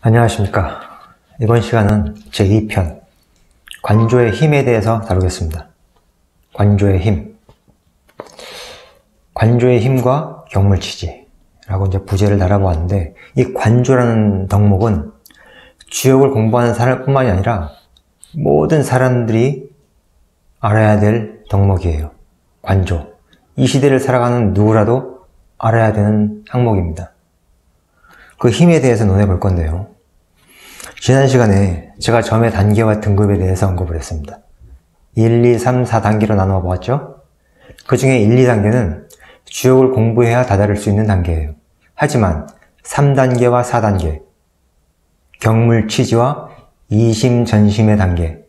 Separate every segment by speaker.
Speaker 1: 안녕하십니까. 이번 시간은 제2편 관조의 힘에 대해서 다루겠습니다. 관조의 힘. 관조의 힘과 경물치지라고 이제 부제를 달아보았는데, 이 관조라는 덕목은 주역을 공부하는 사람뿐만이 아니라 모든 사람들이 알아야 될 덕목이에요. 관조. 이 시대를 살아가는 누구라도 알아야 되는 항목입니다. 그 힘에 대해서 논해볼 건데요. 지난 시간에 제가 점의 단계와 등급에 대해서 언급을 했습니다. 1, 2, 3, 4단계로 나누어 보았죠? 그 중에 1, 2단계는 주역을 공부해야 다다를 수 있는 단계예요. 하지만 3단계와 4단계, 경물치지와 이심전심의 단계,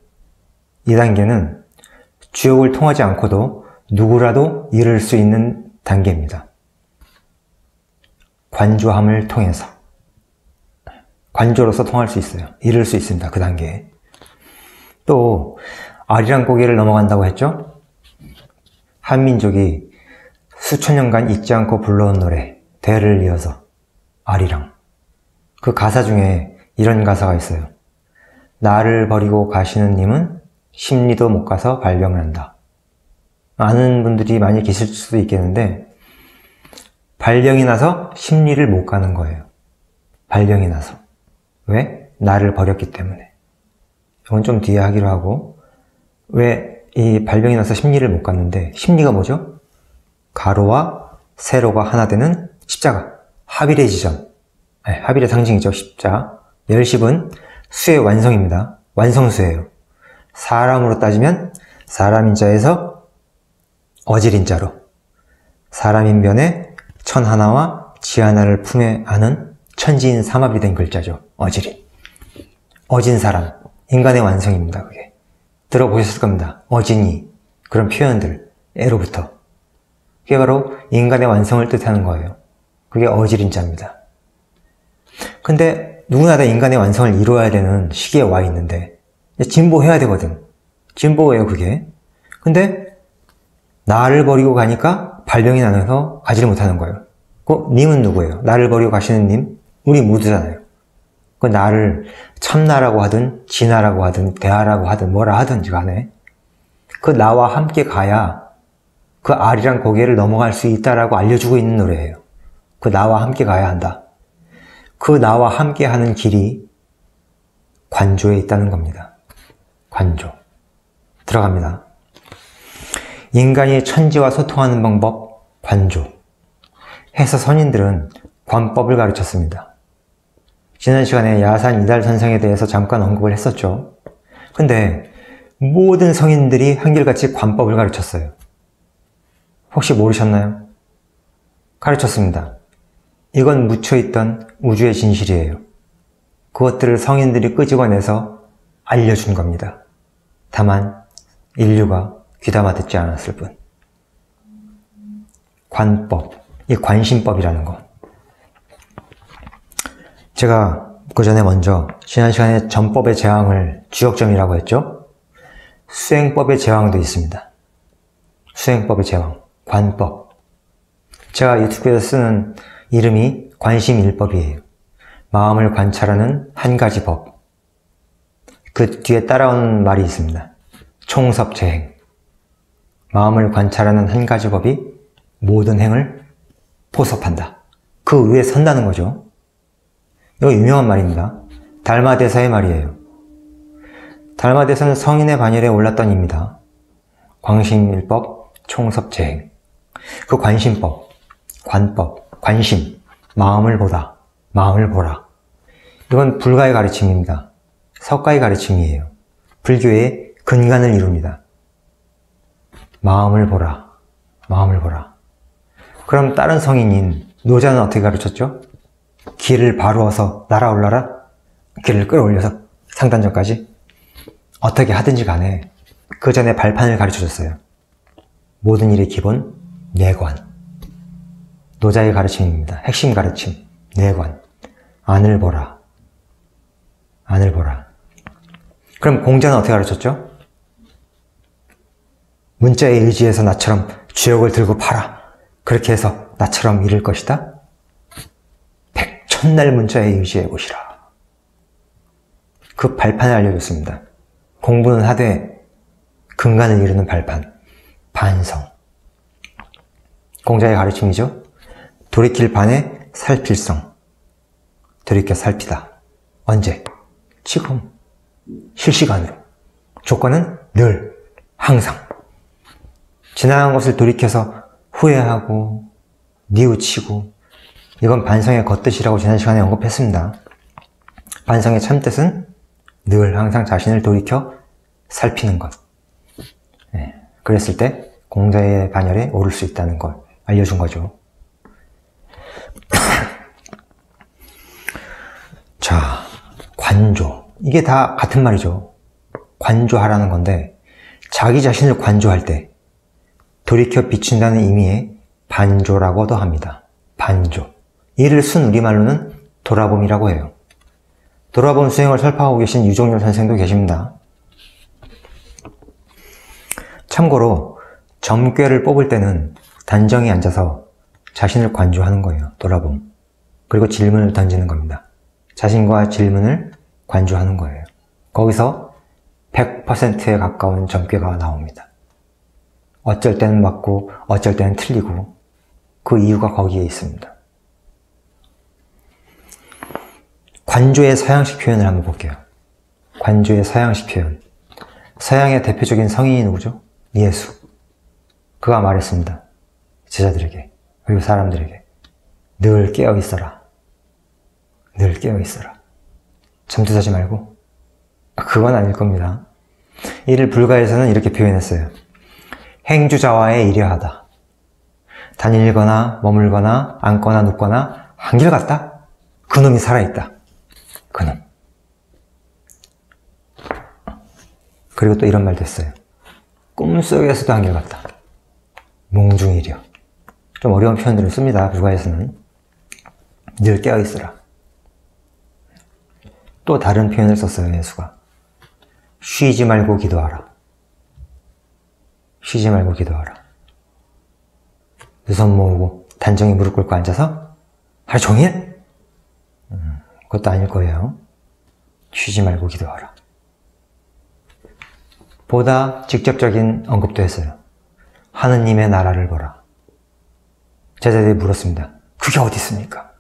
Speaker 1: 이 단계는 주역을 통하지 않고도 누구라도 이룰 수 있는 단계입니다. 관조함을 통해서 관조로서 통할 수 있어요. 이룰 수 있습니다. 그 단계에. 또 아리랑 고개를 넘어간다고 했죠? 한민족이 수천 년간 잊지 않고 불러온 노래 대를 이어서 아리랑. 그 가사 중에 이런 가사가 있어요. 나를 버리고 가시는 님은 심리도 못 가서 발병난다. 아는 분들이 많이 계실 수도 있겠는데, 발병이 나서 심리를 못 가는 거예요. 발병이 나서. 왜? 나를 버렸기 때문에. 이건 좀 뒤에 하기로 하고, 왜 이 발병이 나서 심리를 못 갔는데, 심리가 뭐죠? 가로와 세로가 하나 되는 십자가. 합일의 지점. 합일의 상징이죠. 십자. 열십은 수의 완성입니다. 완성수예요. 사람으로 따지면 사람인자에서 어질인자로, 사람인변에 천 하나와 지 하나를 품에 안은 천지인 삼합이 된 글자죠. 어질인. 어진 사람. 인간의 완성입니다. 그게. 들어보셨을 겁니다. 어진이. 그런 표현들. 애로부터. 그게 바로 인간의 완성을 뜻하는 거예요. 그게 어질인자입니다. 근데 누구나 다 인간의 완성을 이루어야 되는 시기에 와 있는데, 진보해야 되거든. 진보예요, 그게. 근데 나를 버리고 가니까 발병이 나서 가지를 못하는 거예요. 그 님은 누구예요? 나를 버리고 가시는 님? 우리 모두잖아요. 그 나를 참나라고 하든 진나라고 하든 대하라고 하든 뭐라 하든지 간에 그 나와 함께 가야 그 아리랑 고개를 넘어갈 수 있다라고 알려주고 있는 노래예요. 그 나와 함께 가야 한다. 그 나와 함께 하는 길이 관조에 있다는 겁니다. 관조. 들어갑니다. 인간이 천지와 소통하는 방법, 관조. 해서 선인들은 관법을 가르쳤습니다. 지난 시간에 야산 이달선생에 대해서 잠깐 언급을 했었죠. 근데 모든 성인들이 한결같이 관법을 가르쳤어요. 혹시 모르셨나요? 가르쳤습니다. 이건 묻혀있던 우주의 진실이에요. 그것들을 성인들이 끄집어내서 알려준 겁니다. 다만 인류가 귀담아 듣지 않았을 뿐. 관법, 이 관심법이라는 거. 제가 그 전에 먼저 지난 시간에 전법의 제왕을 주역점이라고 했죠? 수행법의 제왕도 있습니다. 수행법의 제왕, 관법. 제가 유튜브에서 쓰는 이름이 관심일법이에요. 마음을 관찰하는 한 가지 법. 그 뒤에 따라오는 말이 있습니다. 총섭재행. 마음을 관찰하는 한 가지 법이 모든 행을 포섭한다. 그 위에 선다는 거죠. 이거 유명한 말입니다. 달마대사의 말이에요. 달마대사는 성인의 반열에 올랐던 입니다. 광심일법, 총섭재행. 그 관심법, 관법, 관심, 마음을 보다, 마음을 보라. 이건 불가의 가르침입니다. 석가의 가르침이에요. 불교의 근간을 이룹니다. 마음을 보라, 마음을 보라. 그럼 다른 성인인 노자는 어떻게 가르쳤죠? 길을 바루어서 날아올라라? 길을 끌어올려서 상단전까지? 어떻게 하든지 간에 그 전에 발판을 가르쳐줬어요. 모든 일의 기본, 내관. 노자의 가르침입니다. 핵심 가르침, 내관. 안을 보라. 안을 보라. 그럼 공자는 어떻게 가르쳤죠? 문자에 의지해서 나처럼 주역을 들고 팔아. 그렇게 해서 나처럼 이룰 것이다. 백천날 문자에 의지해 보시라. 그 발판을 알려줬습니다. 공부는 하되 근간을 이루는 발판, 반성. 공자의 가르침이죠. 돌이킬 반에 살필성. 돌이켜 살피다. 언제? 지금. 실시간으로. 조건은 늘, 항상. 지나간 것을 돌이켜서 후회하고 뉘우치고, 이건 반성의 겉뜻이라고 지난 시간에 언급했습니다. 반성의 참뜻은 늘 항상 자신을 돌이켜 살피는 것. 그랬을 때 공자의 반열에 오를 수 있다는 걸 알려준 거죠. 자, 관조. 이게 다 같은 말이죠. 관조하라는 건데, 자기 자신을 관조할 때 돌이켜 비춘다는 의미의 반조라고도 합니다. 반조. 이를 순 우리말로는 돌아봄이라고 해요. 돌아봄 수행을 설파하고 계신 유종열 선생도 계십니다. 참고로 점괘를 뽑을 때는 단정히 앉아서 자신을 관조하는 거예요. 돌아봄. 그리고 질문을 던지는 겁니다. 자신과 질문을 관조하는 거예요. 거기서 100%에 가까운 점괘가 나옵니다. 어쩔 때는 맞고 어쩔 때는 틀리고, 그 이유가 거기에 있습니다. 관조의 서양식 표현을 한번 볼게요. 관조의 서양식 표현. 서양의 대표적인 성인이 누구죠? 예수. 그가 말했습니다. 제자들에게, 그리고 사람들에게. 늘 깨어 있어라. 늘 깨어 있어라. 잠도 자지 말고. 그건 아닐 겁니다. 이를 불가에서는 이렇게 표현했어요. 행주자와의 이려하다. 다니거나 머물거나 앉거나 눕거나 한결같다. 그놈이 살아있다. 그놈. 그리고 또 이런 말도 했어요. 꿈속에서도 한결같다. 몽중이려. 좀 어려운 표현들을 씁니다. 불가에서는. 늘 깨어있으라. 또 다른 표현을 썼어요. 예수가. 쉬지 말고 기도하라. 쉬지 말고 기도하라. 두 손 모으고 단정히 무릎 꿇고 앉아서 하루 종일? 그것도 아닐 거예요. 쉬지 말고 기도하라. 보다 직접적인 언급도 했어요. 하느님의 나라를 보라. 제자들이 물었습니다. 그게 어디 있습니까?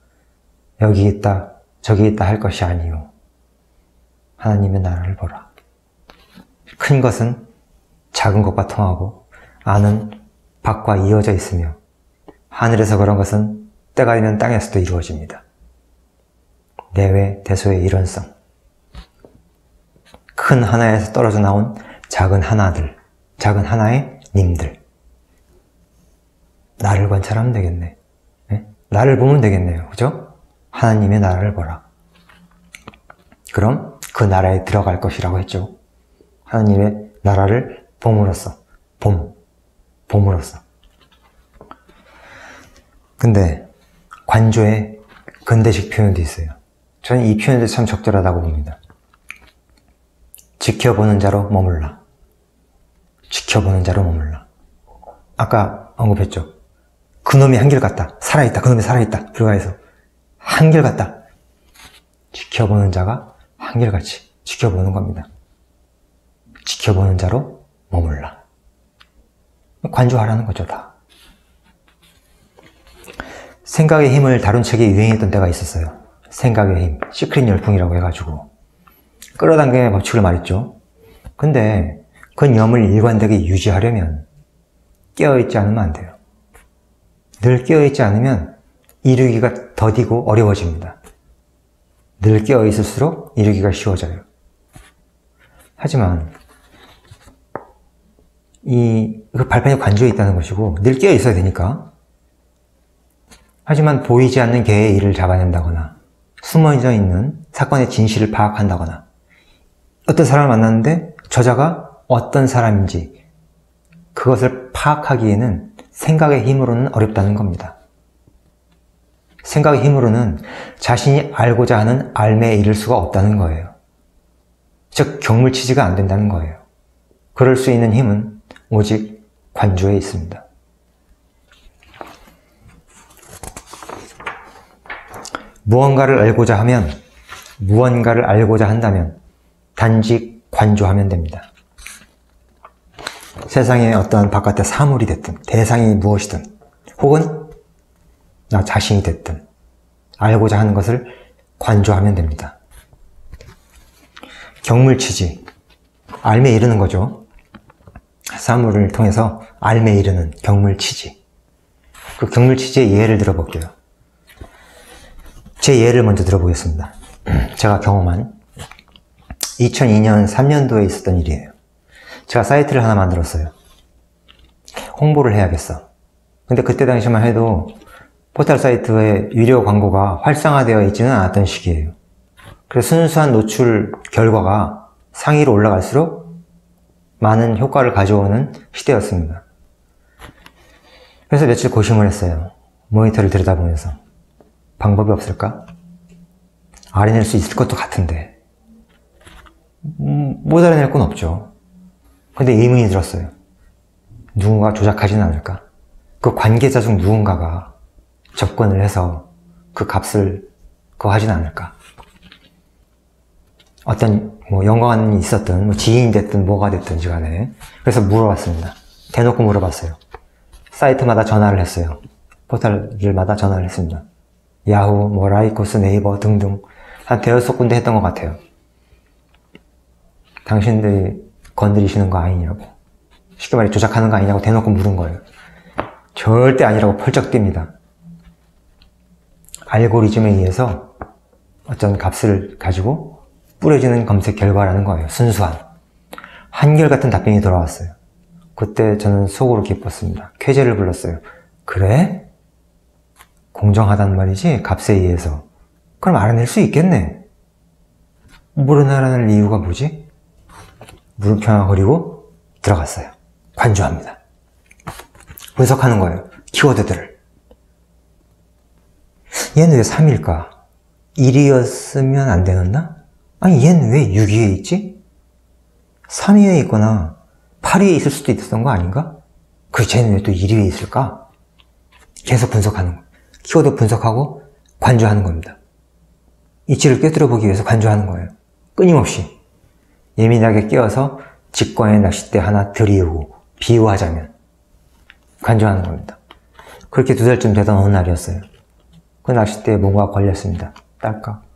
Speaker 1: 여기 있다, 저기 있다 할 것이 아니요. 하나님의 나라를 보라. 큰 것은 작은 것과 통하고, 안은 밖과 이어져 있으며, 하늘에서 그런 것은 때가 되면 땅에서도 이루어집니다. 내외 대소의 일원성. 큰 하나에서 떨어져 나온 작은 하나들, 작은 하나의 님들. 나를 관찰하면 되겠네. 네? 나를 보면 되겠네요. 그죠? 하나님의 나라를 보라. 그럼 그 나라에 들어갈 것이라고 했죠. 하나님의 나라를 봄으로써. 봄으로써. 근데 관조에 근대식 표현도 있어요. 저는 이 표현도 참 적절하다고 봅니다. 지켜보는 자로 머물라. 지켜보는 자로 머물라. 아까 언급했죠. 그놈이 한결같다. 살아있다. 그놈이 살아있다. 불가에서. 한결같다. 지켜보는 자가 한결같이 지켜보는 겁니다. 지켜보는 자로 머물라. 관조하라는 거죠, 다. 생각의 힘을 다룬 책이 유행했던 때가 있었어요. 생각의 힘, 시크릿 열풍이라고 해가지고 끌어당김의 법칙을 말했죠. 근데 그 념을 일관되게 유지하려면 깨어있지 않으면 안 돼요. 늘 깨어있지 않으면 이루기가 더디고 어려워집니다. 늘 깨어있을수록 이루기가 쉬워져요. 하지만 그 발판이 관조에 있다는 것이고 늘 깨어있어야 되니까. 하지만 보이지 않는 개의 일을 잡아낸다거나 숨어져 있는 사건의 진실을 파악한다거나 어떤 사람을 만났는데 저자가 어떤 사람인지 그것을 파악하기에는 생각의 힘으로는 어렵다는 겁니다. 생각의 힘으로는 자신이 알고자 하는 알매에 이를 수가 없다는 거예요. 즉 경물치지가 안 된다는 거예요. 그럴 수 있는 힘은 오직 관조에 있습니다. 무언가를 알고자 한다면 단지 관조하면 됩니다. 세상에 어떠한 바깥의 사물이 됐든 대상이 무엇이든 혹은 나 자신이 됐든 알고자 하는 것을 관조하면 됩니다. 경물치지, 알매 이르는 거죠. 사물을 통해서 알매 이르는 경물치지. 그 경물치지의 예를 들어볼게요. 제 예를 먼저 들어보겠습니다. 제가 경험한 2002년 3년도에 있었던 일이에요. 제가 사이트를 하나 만들었어요. 홍보를 해야겠어. 근데 그때 당시만 해도 포털 사이트에 유료 광고가 활성화되어 있지는 않았던 시기예요. 그래서 순수한 노출 결과가 상위로 올라갈수록 많은 효과를 가져오는 시대였습니다. 그래서 며칠 고심을 했어요. 모니터를 들여다보면서 방법이 없을까? 알아낼 수 있을 것도 같은데 못 알아낼 건 없죠. 근데 의문이 들었어요. 누군가 조작하지는 않을까? 그 관계자 중 누군가가 접근을 해서 그 값을 그거 하지는 않을까? 어떤 연관이 있었든 지인이 됐든 뭐가 됐든지 간에. 그래서 물어봤습니다. 대놓고 물어봤어요. 사이트마다 전화를 했어요. 포털들마다 전화를 했습니다. 야후, 라이코스, 네이버 등등 한 대여섯 군데 했던 것 같아요. 당신들이 건드리시는 거 아니냐고, 쉽게 말해 조작하는 거 아니냐고 대놓고 물은 거예요. 절대 아니라고 펄쩍 뜁니다. 알고리즘에 의해서 어떤 값을 가지고 뿌려지는 검색 결과라는 거예요. 순수한 한결같은 답변이 돌아왔어요. 그때 저는 속으로 기뻤습니다. 쾌재를 불렀어요. 그래? 공정하단 말이지? 값에 의해서. 그럼 알아낼 수 있겠네. 모르는 알아낼 이유가 뭐지? 물음표하고 들어갔어요. 관조합니다. 분석하는 거예요. 키워드들을. 얘는 왜 3일까? 1이었으면 안 되었나? 아니 얘는 왜 6위에 있지? 3위에 있거나 8위에 있을 수도 있었던 거 아닌가? 그 쟤는 왜 또 1위에 있을까? 계속 분석하는 거예요. 키워드 분석하고 관조하는 겁니다. 이치를 꿰뚫어 보기 위해서 관조하는 거예요. 끊임없이. 예민하게 끼어서 직관의 낚싯대 하나 들이우고 비유하자면 관조하는 겁니다. 그렇게 2달쯤 되던 어느 날이었어요. 그 낚싯대에 뭔가 걸렸습니다. 딸깍.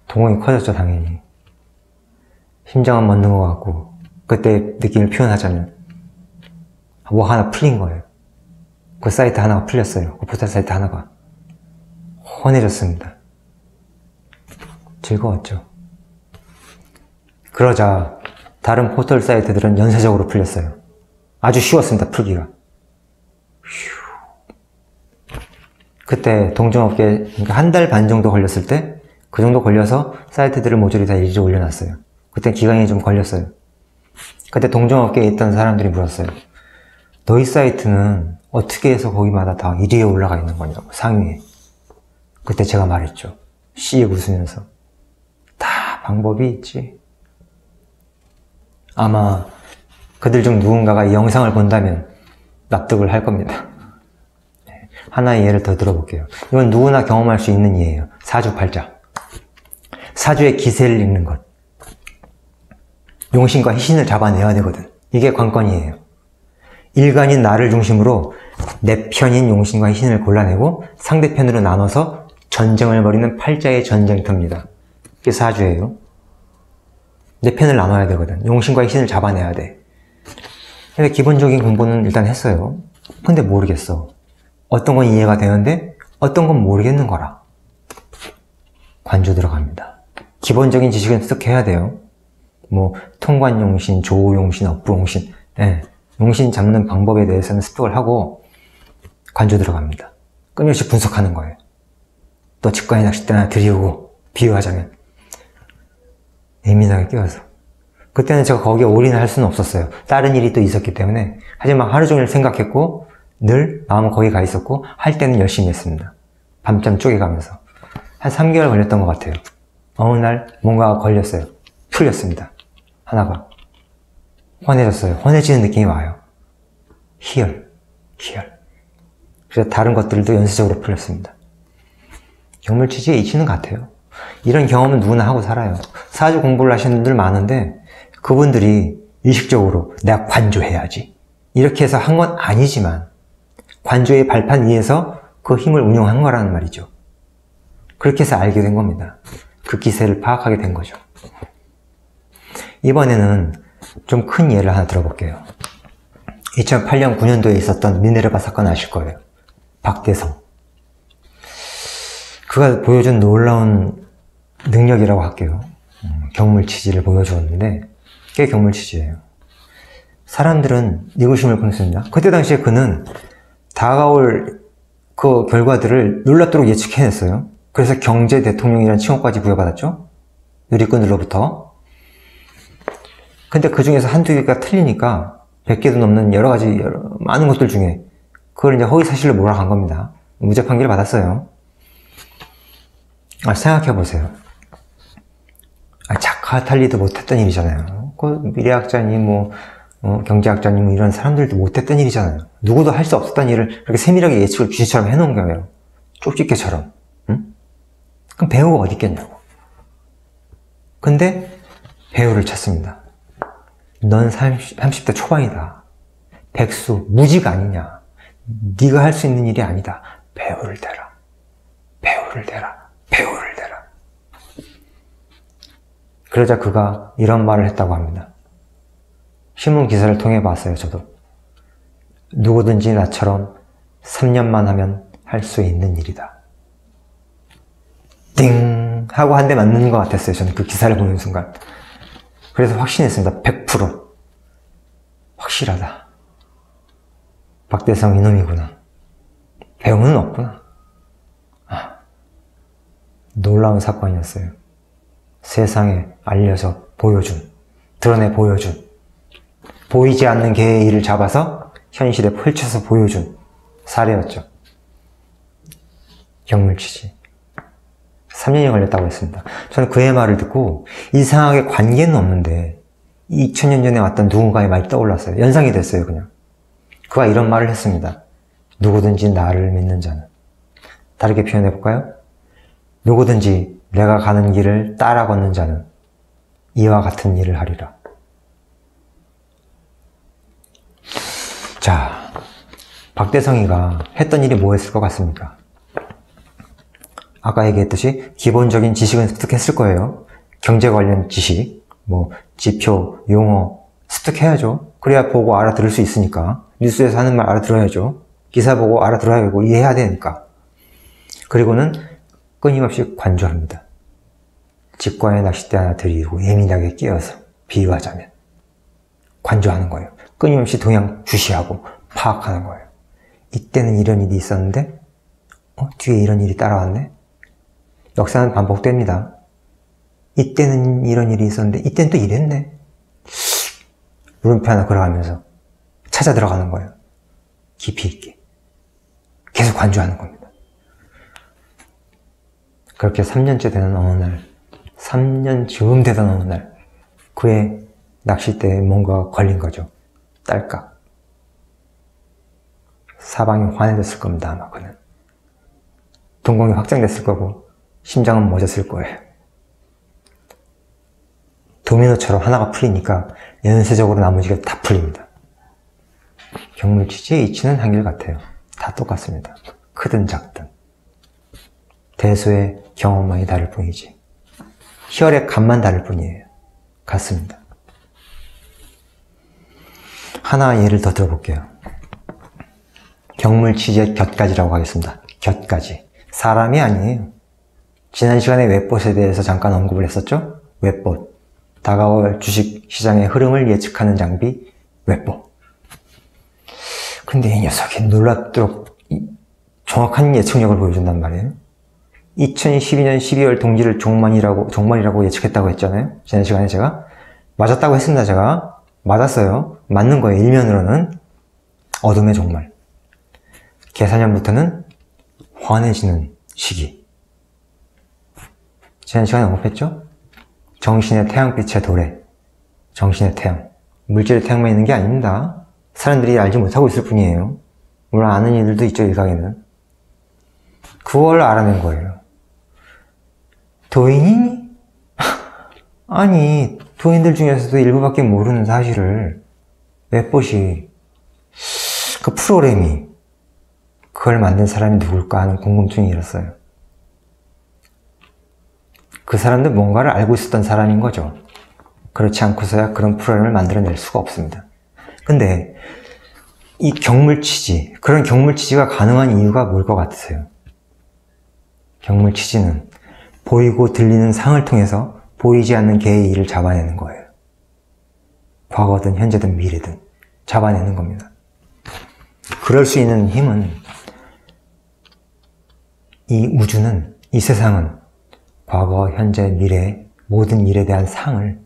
Speaker 1: 동공이 커졌죠, 당연히. 심장은 멎는 것 같고, 그때 느낌을 표현하자면 뭐 하나 풀린 거예요. 그 사이트 하나가 풀렸어요. 그 포털 사이트 하나가. 헌해졌습니다. 즐거웠죠. 그러자 다른 포털 사이트들은 연쇄적으로 풀렸어요. 아주 쉬웠습니다, 풀기가. 휴. 그때 동종업계, 그러니까 1달 반 정도 걸렸을 때 그 정도 걸려서 사이트들을 모조리 다 일일이 올려놨어요. 그때 기간이 좀 걸렸어요. 그때 동종업계에 있던 사람들이 물었어요. 너희 사이트는 어떻게 해서 거기마다 다 1위에 올라가 있는 거냐고, 상위에. 그때 제가 말했죠. 씩 웃으면서. 다 방법이 있지. 아마 그들 중 누군가가 이 영상을 본다면 납득을 할 겁니다. 하나의 예를 더 들어볼게요. 이건 누구나 경험할 수 있는 예예요. 사주팔자. 사주의 기세를 읽는 것. 용신과 희신을 잡아내야 되거든. 이게 관건이에요. 일간인 나를 중심으로 내 편인 용신과 희신을 골라내고 상대편으로 나눠서 전쟁을 벌이는 팔자의 전쟁터입니다. 이게 사주예요. 내 편을 나눠야 되거든. 용신과 희신을 잡아내야 돼. 근데 기본적인 공부는 일단 했어요. 근데 모르겠어. 어떤 건 이해가 되는데 어떤 건 모르겠는 거라. 관조 들어갑니다. 기본적인 지식은 습득해야 돼요. 뭐 통관용신, 조우용신, 업부용신, 용신 잡는 방법에 대해서는 습득을 하고 관조 들어갑니다. 끊임없이 분석하는 거예요. 또 직관의 낚싯대 하나 들이우고 비유하자면 예민하게 끼워서. 그때는 제가 거기에 올인을 할 수는 없었어요. 다른 일이 또 있었기 때문에. 하지만 하루 종일 생각했고 늘 마음은 거기 가 있었고 할 때는 열심히 했습니다. 밤잠 쪼개가면서. 한 3개월 걸렸던 것 같아요. 어느 날 뭔가가 걸렸어요. 풀렸습니다. 하나가. 헌해졌어요. 헌해지는 느낌이 와요. 희열. 그래서 다른 것들도 연쇄적으로 풀렸습니다. 경물치지의 이치는 같아요. 이런 경험은 누구나 하고 살아요. 사주 공부를 하시는 분들 많은데 그분들이 의식적으로 내가 관조해야지 이렇게 해서 한 건 아니지만 관조의 발판 위에서 그 힘을 운용한 거라는 말이죠. 그렇게 해서 알게 된 겁니다. 그 기세를 파악하게 된 거죠. 이번에는 좀 큰 예를 하나 들어볼게요. 2008년 9년도에 있었던 미네르바 사건 아실 거예요. 박대성. 그가 보여준 놀라운 능력이라고 할게요. 경물치지를 보여주었는데 꽤 경물치지예요. 사람들은 의구심을 품습니다. 그때 당시에 그는 다가올 그 결과들을 놀랍도록 예측해냈어요. 그래서 경제 대통령이라는 칭호까지 부여받았죠. 누리꾼들로부터. 근데 그 중에서 한두 개가 틀리니까 100개도 넘는 여러 가지 많은 것들 중에 그걸 이제 허위사실로 몰아간 겁니다. 무죄 판결을 받았어요. 생각해 보세요. 자카탈리도 못했던 일이잖아요. 그 미래학자니 경제학자니 이런 사람들도 못했던 일이잖아요. 누구도 할 수 없었던 일을 이렇게 세밀하게 예측을 귀신처럼 해놓은 거예요. 쪽집게처럼. 응? 그럼 배우가 어디 있겠냐고. 근데 배우를 찾습니다. 넌 30대 초반이다. 백수, 무지가 아니냐. 네가 할 수 있는 일이 아니다. 배우를 대라. 배우를 대라. 배우를 대라. 그러자 그가 이런 말을 했다고 합니다. 신문 기사를 통해 봤어요, 저도. 누구든지 나처럼 3년만 하면 할 수 있는 일이다. 띵! 하고 한 대 맞는 것 같았어요, 저는 그 기사를 보는 순간. 그래서 확신했습니다. 100%. 확실하다. 박대성 이놈이구나. 배우는 없구나. 놀라운 사건이었어요. 세상에 알려져 보여준, 드러내 보여준, 보이지 않는 개의 일을 잡아서 현실에 펼쳐서 보여준 사례였죠. 경물치지. 3년이 걸렸다고 했습니다. 저는 그의 말을 듣고 이상하게 관계는 없는데 2000년 전에 왔던 누군가의 말이 떠올랐어요. 연상이 됐어요, 그냥. 그가 이런 말을 했습니다. 누구든지 나를 믿는 자는. 다르게 표현해 볼까요? 누구든지 내가 가는 길을 따라 걷는 자는 이와 같은 일을 하리라. 자, 박대성이가 했던 일이 뭐였을 것 같습니까? 아까 얘기했듯이 기본적인 지식은 습득했을 거예요. 경제 관련 지식, 지표, 용어 습득해야죠. 그래야 보고 알아들을 수 있으니까. 뉴스에서 하는 말 알아들어야죠. 기사 보고 알아들어야 하고 이해해야 되니까. 그리고는 끊임없이 관조합니다. 직관에 낚싯대 하나 들이고 예민하게 끼어서 비유하자면 관조하는 거예요. 끊임없이 동향 주시하고 파악하는 거예요. 이때는 이런 일이 있었는데 뒤에 이런 일이 따라왔네? 역사는 반복됩니다. 이때는 이런 일이 있었는데 이때는 또 이랬네? 물음표 하나 걸어가면서 찾아 들어가는 거예요. 깊이 있게. 계속 관조하는 겁니다. 그렇게 3년째 되는 어느 날, 3년 즈음 되던 어느 날, 그의 낚싯대에 뭔가 걸린 거죠. 딸깍. 사방이 환해졌을 겁니다, 아마 그는. 동공이 확장됐을 거고, 심장은 멎었을 거예요. 도미노처럼 하나가 풀리니까 연쇄적으로 나머지가 다 풀립니다. 경물치지의 이치는 한결같아요. 다 똑같습니다. 크든 작든. 대수의 경험만이 다를 뿐이지. 혈의 값만 다를 뿐이에요. 같습니다. 하나 예를 더 들어볼게요. 경물치지의 곁가지라고 하겠습니다. 곁가지. 사람이 아니에요. 지난 시간에 웹봇에 대해서 잠깐 언급을 했었죠? 웹봇. 다가올 주식시장의 흐름을 예측하는 장비, 웹봇. 근데 이 녀석이 놀랍도록 정확한 예측력을 보여준단 말이에요. 2012년 12월 동지를 종말이라고 예측했다고 했잖아요. 지난 시간에 제가. 맞았다고 했습니다, 제가. 맞았어요. 맞는 거예요, 일면으로는. 어둠의 종말. 계산년부터는 환해지는 시기. 지난 시간에 언급했죠? 정신의 태양빛의 도래. 정신의 태양. 물질의 태양만 있는 게 아닙니다. 사람들이 알지 못하고 있을 뿐이에요. 물론 아는 이들도 있죠, 일각에는. 그걸 알아낸 거예요. 도인이니? 아니, 도인들 중에서도 일부밖에 모르는 사실을 웹봇이, 그 프로그램이 그걸 만든 사람이 누굴까 하는 궁금증이 일었어요. 그 사람도 뭔가를 알고 있었던 사람인 거죠. 그렇지 않고서야 그런 프로그램을 만들어낼 수가 없습니다. 근데 이 경물치지, 그런 경물치지가 가능한 이유가 뭘 것 같으세요? 경물치지는 보이고 들리는 상을 통해서 보이지 않는 개의 일을 잡아내는 거예요. 과거든 현재든 미래든 잡아내는 겁니다. 그럴 수 있는 힘은, 이 우주는, 이 세상은 과거, 현재, 미래 모든 일에 대한 상을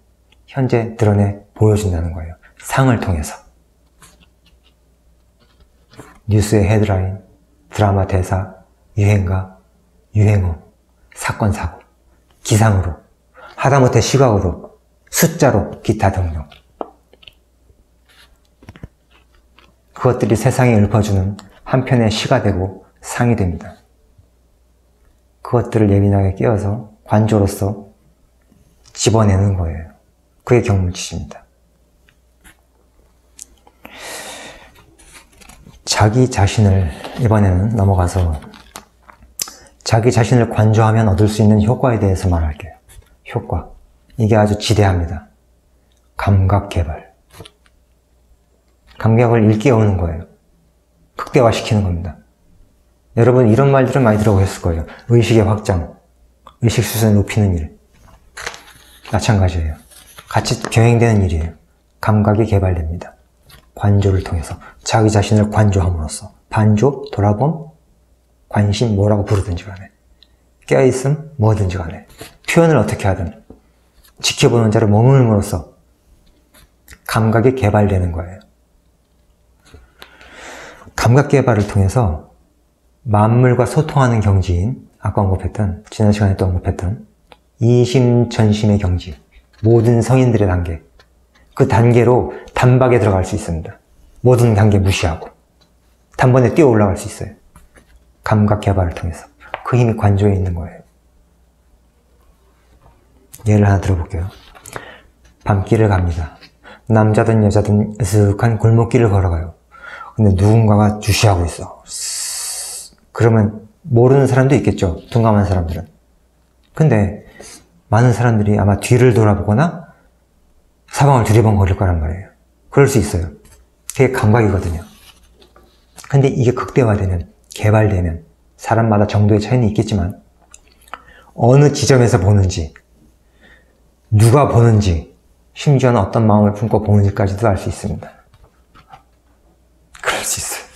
Speaker 1: 현재 드러내 보여준다는 거예요. 상을 통해서. 뉴스의 헤드라인, 드라마 대사, 유행가, 유행어, 사건, 사고, 기상으로, 하다못해 시각으로, 숫자로, 기타 등등. 그것들이 세상에 읊어주는 한편의 시가 되고 상이 됩니다. 그것들을 예민하게 깨어서 관조로서 집어내는 거예요. 그게 경물치지입니다. 자기 자신을, 이번에는 넘어가서 자기 자신을 관조하면 얻을 수 있는 효과에 대해서 말할게요. 효과. 이게 아주 지대합니다. 감각 개발. 감각을 일깨우는 거예요. 극대화시키는 겁니다. 여러분 이런 말들을 많이 들어보셨을 거예요. 의식의 확장, 의식 수준을 높이는 일. 마찬가지예요. 같이 병행되는 일이에요. 감각이 개발됩니다. 관조를 통해서 자기 자신을 관조함으로써, 반조, 돌아봄, 관심, 뭐라고 부르든지 간에, 깨어있음, 뭐든지 간에, 표현을 어떻게 하든 지켜보는 자를 머물므로써 감각이 개발되는 거예요. 감각 개발을 통해서 만물과 소통하는 경지인, 아까 언급했던, 지난 시간에 또 언급했던 이심전심의 경지, 모든 성인들의 단계, 그 단계로 단박에 들어갈 수 있습니다. 모든 단계 무시하고 단번에 뛰어 올라갈 수 있어요. 감각 개발을 통해서. 그 힘이 관조에 있는 거예요. 예를 하나 들어볼게요. 밤길을 갑니다. 남자든 여자든 으슥한 골목길을 걸어가요. 근데 누군가가 주시하고 있어. 그러면 모르는 사람도 있겠죠. 둔감한 사람들은. 근데 많은 사람들이 아마 뒤를 돌아보거나 사방을 두리번거릴 거란 말이에요. 그럴 수 있어요. 그게 감각이거든요. 근데 이게 극대화되면, 개발되면, 사람마다 정도의 차이는 있겠지만 어느 지점에서 보는지, 누가 보는지, 심지어는 어떤 마음을 품고 보는지까지도 알 수 있습니다. 그럴 수 있어요.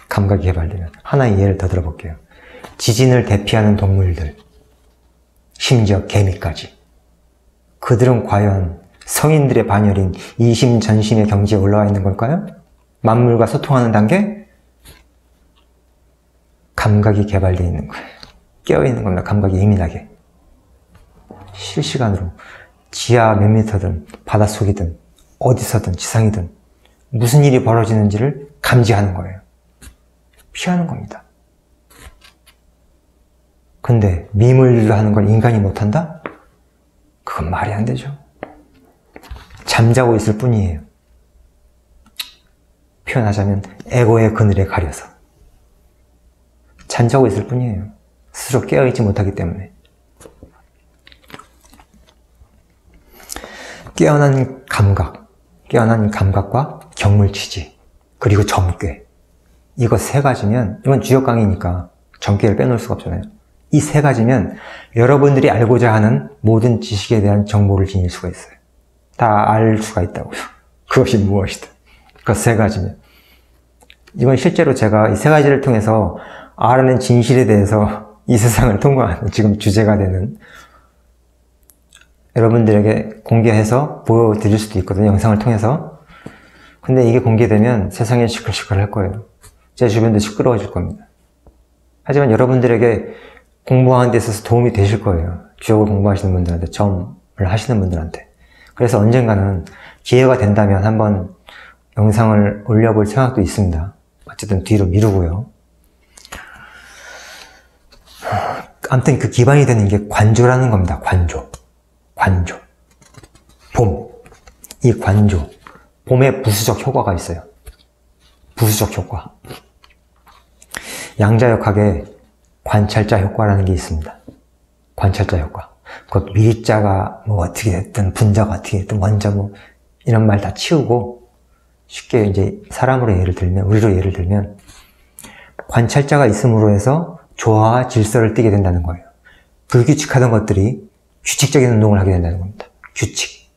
Speaker 1: 감각이 개발되면. 하나의 예를 더 들어볼게요. 지진을 대피하는 동물들, 심지어 개미까지. 그들은 과연 성인들의 반열인 이심전심의 경지에 올라와 있는 걸까요? 만물과 소통하는 단계? 감각이 개발되어 있는 거예요. 깨어있는 겁니다. 감각이 예민하게. 실시간으로 지하 몇 미터든 바닷속이든 어디서든 지상이든 무슨 일이 벌어지는지를 감지하는 거예요. 피하는 겁니다. 근데 미물일로 하는 걸 인간이 못한다? 그건 말이 안 되죠. 잠자고 있을 뿐이에요. 표현하자면 에고의 그늘에 가려서 잠자고 있을 뿐이에요. 스스로 깨어있지 못하기 때문에. 깨어난 감각과 경물치지, 그리고 점괘. 이거 세 가지면, 이건 주역 강의니까 점괘를 빼놓을 수가 없잖아요. 이 세 가지면 여러분들이 알고자 하는 모든 지식에 대한 정보를 지닐 수가 있어요. 다 알 수가 있다고요. 그것이 무엇이든. 그 세 가지면. 이건 실제로 제가 이 세 가지를 통해서 알아낸 진실에 대해서 이 세상을 통과하는 지금 주제가 되는, 여러분들에게 공개해서 보여드릴 수도 있거든요. 영상을 통해서. 근데 이게 공개되면 세상이 시끌시끌할 거예요. 제 주변도 시끄러워질 겁니다. 하지만 여러분들에게 공부하는 데 있어서 도움이 되실 거예요. 주역을 공부하시는 분들한테, 점을 하시는 분들한테. 그래서 언젠가는 기회가 된다면 한번 영상을 올려볼 생각도 있습니다. 어쨌든 뒤로 미루고요. 아무튼 그 기반이 되는 게 관조라는 겁니다. 관조. 관조. 봄. 이 관조. 봄에 부수적 효과가 있어요. 부수적 효과. 양자역학에 관찰자 효과라는 게 있습니다. 관찰자 효과. 그 미리자가 뭐 어떻게 됐든 분자가 어떻게 됐든 원자 뭐 이런 말 다 치우고 쉽게 이제 사람으로 예를 들면, 우리로 예를 들면 관찰자가 있음으로 해서 조화와 질서를 띠게 된다는 거예요. 불규칙하던 것들이 규칙적인 운동을 하게 된다는 겁니다. 규칙.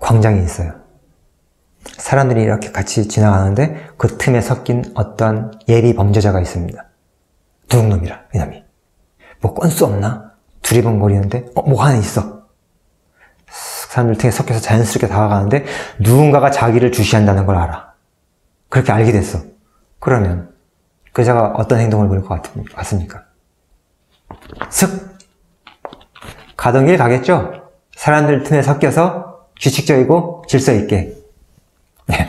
Speaker 1: 광장이 있어요. 사람들이 이렇게 같이 지나가는데 그 틈에 섞인 어떤 예비 범죄자가 있습니다. 도둑놈이라, 이놈이. 뭐 건수 없나? 두리번거리는데 뭐가 하나 있어. 사람들 틈에 섞여서 자연스럽게 다가가는데 누군가가 자기를 주시한다는 걸 알아. 그렇게 알게 됐어. 그러면 그 자가 어떤 행동을 보일 것 같습니까? 슥! 가던 길 가겠죠? 사람들 틈에 섞여서 규칙적이고 질서 있게. 네.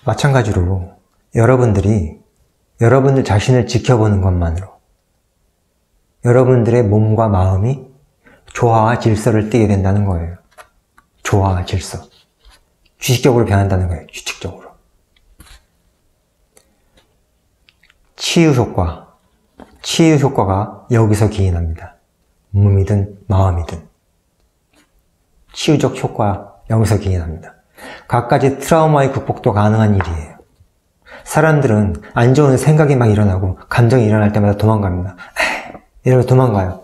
Speaker 1: 마찬가지로 여러분들 자신을 지켜보는 것만으로 여러분들의 몸과 마음이 조화와 질서를 띠게 된다는 거예요. 조화와 질서. 규칙적으로 변한다는 거예요. 규칙적으로. 치유 효과. 치유 효과가 여기서 기인합니다. 몸이든 마음이든. 치유적 효과 여기서 기인합니다. 갖가지 트라우마의 극복도 가능한 일이에요. 사람들은 안 좋은 생각이 막 일어나고 감정이 일어날 때마다 도망갑니다. 이러고 도망가요.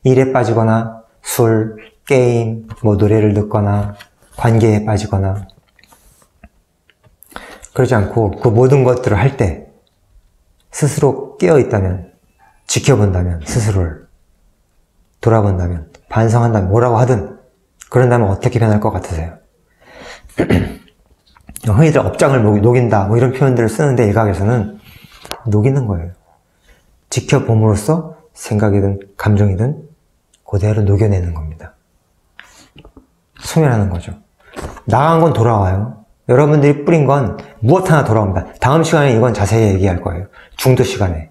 Speaker 1: 일에 빠지거나 술, 게임, 뭐 노래를 듣거나 관계에 빠지거나 그러지 않고 그 모든 것들을 할 때 스스로 깨어있다면, 지켜본다면, 스스로를 돌아본다면, 반성한다면, 뭐라고 하든 그런다면 어떻게 변할 것 같으세요? 흔히들 업장을 녹인다 뭐 이런 표현들을 쓰는데 일각에서는 녹이는 거예요. 지켜봄으로써 생각이든 감정이든 그대로 녹여내는 겁니다. 소멸하는 거죠. 나간 건 돌아와요. 여러분들이 뿌린 건 무엇 하나 돌아옵니다. 다음 시간에 이건 자세히 얘기할 거예요. 중도 시간에.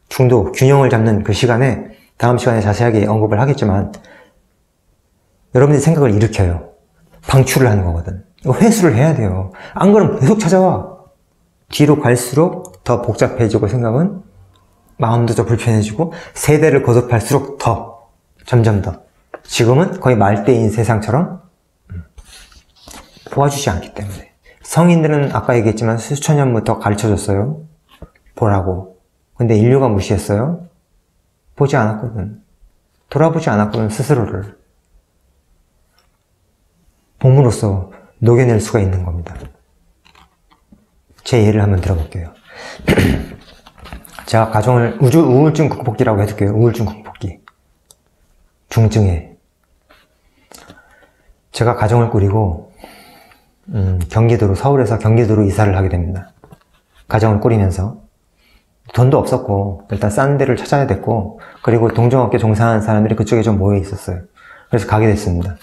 Speaker 1: 중도, 균형을 잡는 그 시간에 다음 시간에 자세하게 언급을 하겠지만 여러분들이 생각을 일으켜요. 방출을 하는 거거든. 이거 회수를 해야 돼요. 안 그러면 계속 찾아와. 뒤로 갈수록 더 복잡해지고 생각은 마음도 더 불편해지고 세대를 거듭할수록 더 점점 더 지금은 거의 말대인 세상처럼 도와주지 않기 때문에 성인들은 아까 얘기했지만 수천 년부터 가르쳐줬어요. 보라고. 근데 인류가 무시했어요. 보지 않았거든. 돌아보지 않았거든. 스스로를. 봄으로써 녹여낼 수가 있는 겁니다. 제 예를 한번 들어볼게요. 제가 가정을 우울증 극복기라고 해줄게요. 우울증 극복기. 중증에. 제가 가정을 꾸리고 경기도로, 서울에서 경기도로 이사를 하게 됩니다. 가정을 꾸리면서 돈도 없었고 일단 싼 데를 찾아야 됐고 그리고 동종업계 종사하는 사람들이 그쪽에 좀 모여 있었어요. 그래서 가게 됐습니다.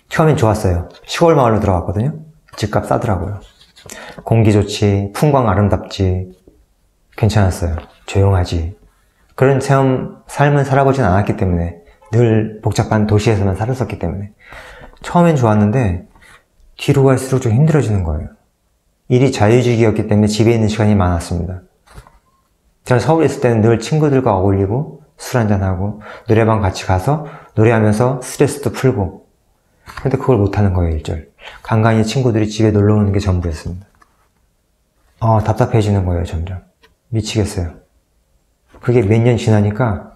Speaker 1: 처음엔 좋았어요. 시골 마을로 들어갔거든요. 집값 싸더라고요. 공기 좋지, 풍광 아름답지, 괜찮았어요. 조용하지. 그런 삶은 살아보진 않았기 때문에 늘 복잡한 도시에서만 살았었기 때문에 처음엔 좋았는데 뒤로 갈수록 좀 힘들어지는 거예요. 일이 자유직이었기 때문에 집에 있는 시간이 많았습니다. 저는 서울에 있을 때는 늘 친구들과 어울리고 술 한잔하고 노래방 같이 가서 노래하면서 스트레스도 풀고 근데 그걸 못하는 거예요. 일절 간간히 친구들이 집에 놀러 오는 게 전부였습니다. 답답해지는 거예요. 점점 미치겠어요. 그게 몇 년 지나니까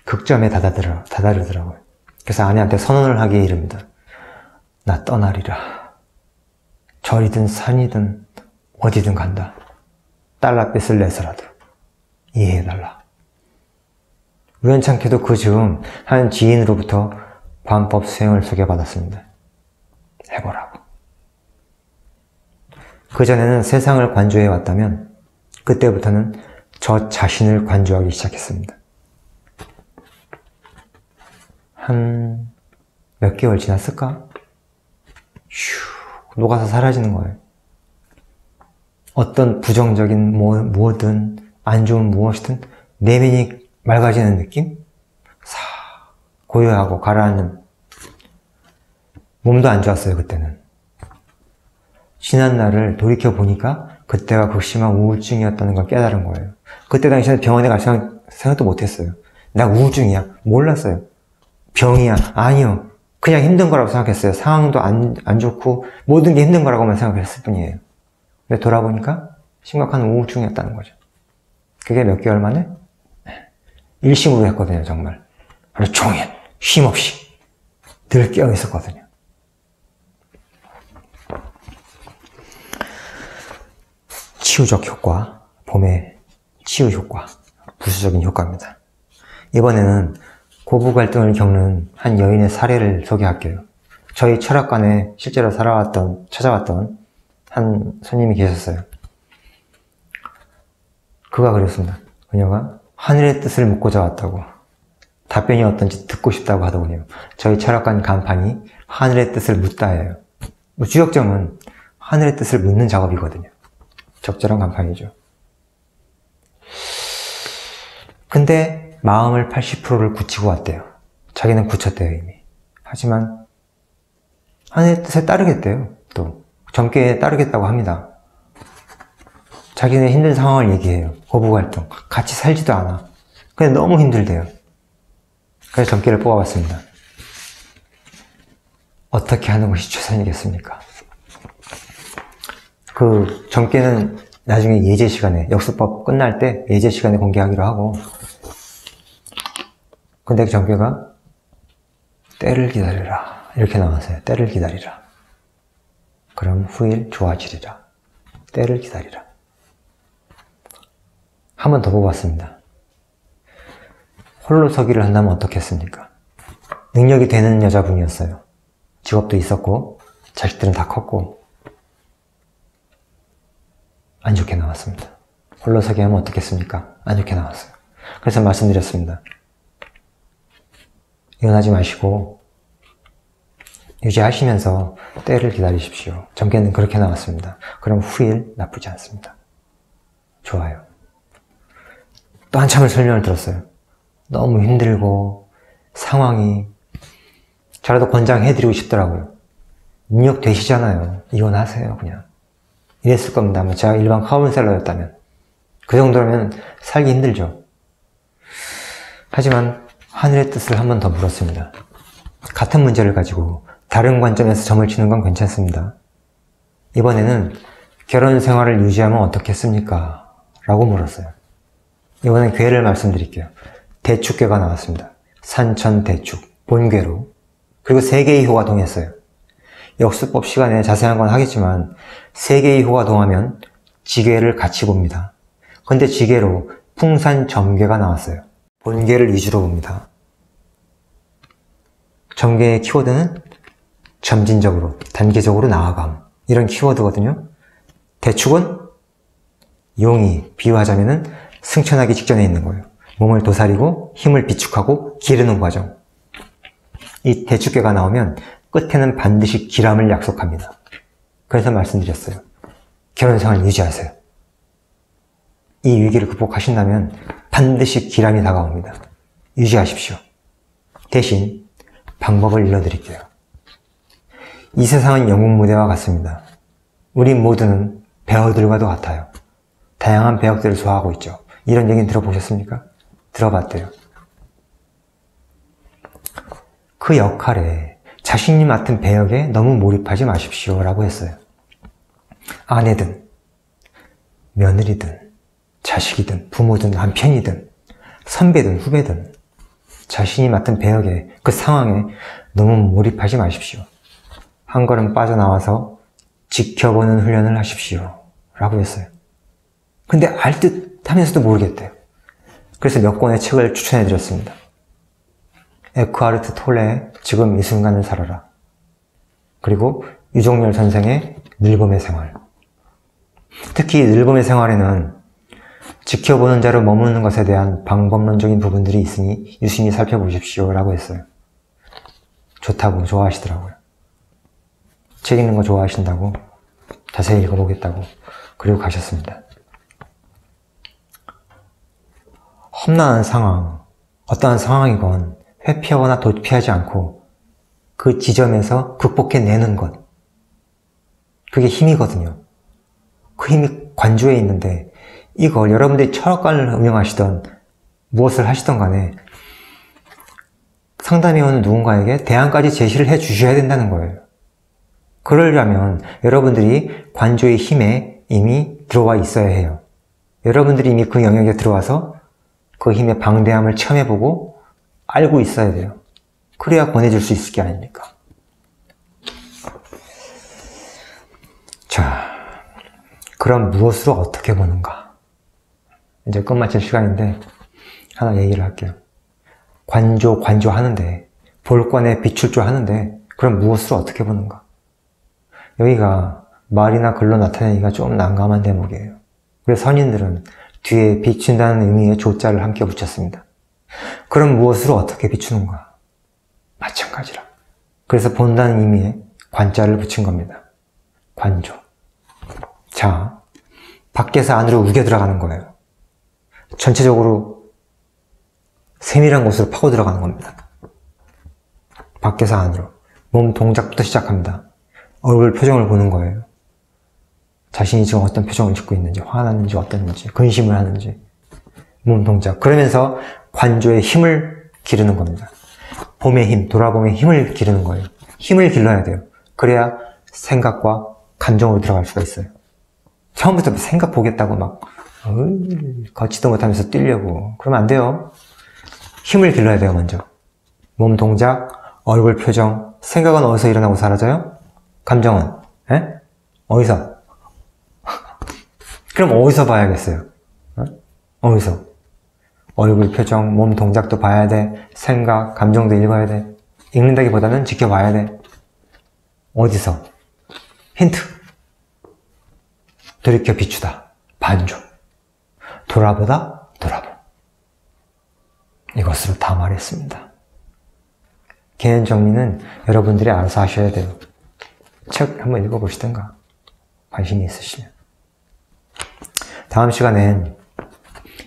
Speaker 1: 극점에 다다르더라고요. 그래서 아내한테 선언을 하기에 이릅니다. 나 떠나리라. 절이든 산이든 어디든 간다. 달러빚을 내서라도 이해해달라. 우연찮게도 그 즈음 한 지인으로부터 관법 수행을 소개받았습니다. 해보라고. 그전에는 세상을 관조해 왔다면 그때부터는 저 자신을 관조하기 시작했습니다. 한 몇 개월 지났을까? 휴, 녹아서 사라지는 거예요. 어떤 부정적인 뭐든 안 좋은 무엇이든 내면이 맑아지는 느낌? 사 고요하고 가라앉는. 몸도 안 좋았어요, 그때는. 지난 날을 돌이켜보니까 그때가 극심한 우울증이었다는 걸 깨달은 거예요. 그때 당시에는 병원에 갈 생각도 못했어요. 나 우울증이야. 몰랐어요. 병이야. 아니요. 그냥 힘든 거라고 생각했어요. 상황도 안 좋고 모든 게 힘든 거라고만 생각했을 뿐이에요. 근데 돌아보니까 심각한 우울증이었다는 거죠. 그게 몇 개월 만에 일심으로 했거든요, 정말. 하루 종일 쉼없이 늘 깨어 있었거든요. 치유적 효과, 봄의 치유 효과, 부수적인 효과입니다. 이번에는 고부 갈등을 겪는 한 여인의 사례를 소개할게요. 저희 철학관에 실제로 찾아왔던 한 손님이 계셨어요. 그가 그랬습니다. 그녀가 하늘의 뜻을 묻고자 왔다고. 답변이 어떤지 듣고 싶다고 하더군요. 저희 철학관 간판이 하늘의 뜻을 묻다예요. 주역점은 하늘의 뜻을 묻는 작업이거든요. 적절한 간판이죠. 근데 마음을 80%를 굳히고 왔대요. 자기는 굳혔대요, 이미. 하지만 하늘의 뜻에 따르겠대요. 또 점괘에 따르겠다고 합니다. 자기네 힘든 상황을 얘기해요. 고부 갈등. 같이 살지도 않아. 근데 너무 힘들대요. 그래서 점괘를 뽑아봤습니다. 어떻게 하는 것이 최선이겠습니까? 그 점괘는 나중에 예제 시간에, 역수법 끝날 때 예제 시간에 공개하기로 하고, 근데 그 점괘가 때를 기다리라 이렇게 나왔어요. 때를 기다리라. 그럼 후일 좋아지리라. 때를 기다리라. 한 번 더 뽑았습니다. 홀로 서기를 한다면 어떻겠습니까? 능력이 되는 여자분이었어요. 직업도 있었고 자식들은 다 컸고. 안 좋게 나왔습니다. 홀로 서기 하면 어떻겠습니까? 안 좋게 나왔어요. 그래서 말씀드렸습니다. 이혼하지 마시고 유지하시면서 때를 기다리십시오. 점괘는 그렇게 나왔습니다. 그럼 후일 나쁘지 않습니다. 좋아요. 또 한참을 설명을 들었어요. 너무 힘들고 상황이 저라도 권장해드리고 싶더라고요. 능력 되시잖아요. 이혼하세요, 그냥. 이랬을 겁니다. 아마 제가 일반 카운셀러였다면. 그 정도라면 살기 힘들죠. 하지만 하늘의 뜻을 한 번 더 물었습니다. 같은 문제를 가지고 다른 관점에서 점을 치는 건 괜찮습니다. 이번에는 결혼 생활을 유지하면 어떻겠습니까? 라고 물었어요. 이번엔 괴를 말씀드릴게요. 대축괴가 나왔습니다. 산천대축, 본괴로. 그리고 3개의 효가 동했어요. 역수법 시간에 자세한 건 하겠지만 3개의 효가 동하면 지괴를 같이 봅니다. 근데 지괴로 풍산점괴가 나왔어요. 본괴를 위주로 봅니다. 점괘의 키워드는 점진적으로, 단계적으로 나아감. 이런 키워드거든요. 대축은 용이 비유하자면은 승천하기 직전에 있는 거예요. 몸을 도사리고 힘을 비축하고 기르는 과정. 이 대축괴가 나오면 끝에는 반드시 기람을 약속합니다. 그래서 말씀드렸어요. 결혼생활 유지하세요. 이 위기를 극복하신다면 반드시 기람이 다가옵니다. 유지하십시오. 대신 방법을 일러드릴게요. 이 세상은 영웅 무대와 같습니다. 우리 모두는 배어들과도 같아요. 다양한 배역들을 소화하고 있죠. 이런 얘기는 들어보셨습니까? 들어봤대요. 그 역할에 자신이 맡은 배역에 너무 몰입하지 마십시오 라고 했어요. 아내든 며느리든 자식이든 부모든 남편이든 선배든 후배든 자신이 맡은 배역에, 그 상황에 너무 몰입하지 마십시오. 한 걸음 빠져나와서 지켜보는 훈련을 하십시오 라고 했어요. 근데 알듯 하면서도 모르겠대요. 그래서 몇 권의 책을 추천해 드렸습니다. 에크하르트 톨레의 지금 이 순간을 살아라. 그리고 유종열 선생의 늙음의 생활. 특히 늙음의 생활에는 지켜보는 자로 머무는 것에 대한 방법론적인 부분들이 있으니 유심히 살펴보십시오 라고 했어요. 좋다고 좋아하시더라고요. 책 읽는 거 좋아하신다고, 자세히 읽어보겠다고. 그래서 그리고 가셨습니다. 험난한 상황, 어떠한 상황이건 회피하거나 도피하지 않고 그 지점에서 극복해내는 것, 그게 힘이거든요. 그 힘이 관조에 있는데 이걸 여러분들이 철학관을 운영하시던 무엇을 하시던 간에 상담해오는 누군가에게 대안까지 제시를 해 주셔야 된다는 거예요. 그러려면 여러분들이 관조의 힘에 이미 들어와 있어야 해요. 여러분들이 이미 그 영역에 들어와서 그 힘의 방대함을 체험해보고 알고 있어야 돼요. 그래야 권해줄 수 있을 게 아닙니까? 자, 그럼 무엇으로 어떻게 보는가? 이제 끝마칠 시간인데 하나 얘기를 할게요. 관조 하는데, 볼권에 비출 줄 하는데 그럼 무엇으로 어떻게 보는가? 여기가 말이나 글로 나타내기가 좀 난감한 대목이에요. 그래서 선인들은 뒤에 비춘다는 의미의 조자를 함께 붙였습니다. 그럼 무엇으로 어떻게 비추는가? 마찬가지라. 그래서 본다는 의미의 관자를 붙인 겁니다. 관조. 자, 밖에서 안으로 우겨 들어가는 거예요. 전체적으로 세밀한 곳으로 파고 들어가는 겁니다. 밖에서 안으로. 몸 동작부터 시작합니다. 얼굴 표정을 보는 거예요. 자신이 지금 어떤 표정을 짓고 있는지, 화났는지 어땠는지, 근심을 하는지, 몸 동작. 그러면서 관조의 힘을 기르는 겁니다. 봄의 힘, 돌아봄의 힘을 기르는 거예요. 힘을 길러야 돼요. 그래야 생각과 감정으로 들어갈 수가 있어요. 처음부터 생각 보겠다고 막 걷지도 못하면서 뛰려고 그러면 안 돼요. 힘을 길러야 돼요. 먼저 몸 동작, 얼굴 표정. 생각은 어디서 일어나고 사라져요? 감정은? 에? 어디서? 그럼 어디서 봐야겠어요? 어디서? 얼굴 표정, 몸 동작도 봐야 돼. 생각, 감정도 읽어야 돼. 읽는다기보다는 지켜봐야 돼. 어디서? 힌트. 돌이켜 비추다. 반조. 돌아보다. 돌아보. 이것으로 다 말했습니다. 개념 정리는 여러분들이 알아서 하셔야 돼요. 책 한번 읽어보시든가. 관심이 있으시면. 다음 시간엔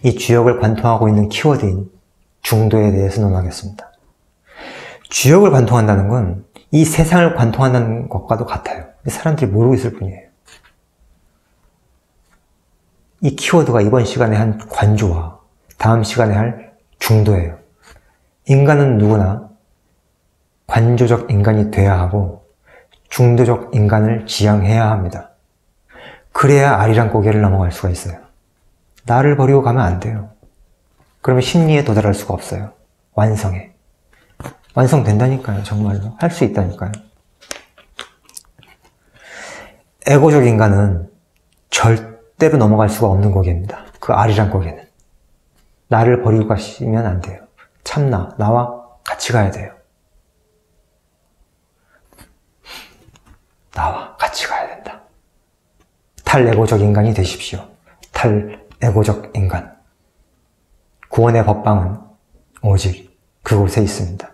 Speaker 1: 이 주역을 관통하고 있는 키워드인 중도에 대해서 논하겠습니다. 주역을 관통한다는 건 이 세상을 관통한다는 것과도 같아요. 사람들이 모르고 있을 뿐이에요. 이 키워드가 이번 시간에 한 관조와 다음 시간에 할 중도예요. 인간은 누구나 관조적 인간이 돼야 하고 중도적 인간을 지향해야 합니다. 그래야 아리랑 고개를 넘어갈 수가 있어요. 나를 버리고 가면 안 돼요. 그러면 심리에 도달할 수가 없어요. 완성해. 완성된다니까요. 정말로. 할 수 있다니까요. 에고적 인간은 절대로 넘어갈 수가 없는 고개입니다. 그 아리랑 고개는. 나를 버리고 가시면 안 돼요. 참나, 나와 같이 가야 돼요. 나와 같이 가야 된다. 탈에고적 인간이 되십시오. 탈에고적 인간. 구원의 법방은 오직 그곳에 있습니다.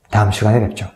Speaker 1: 다음 시간에 뵙죠.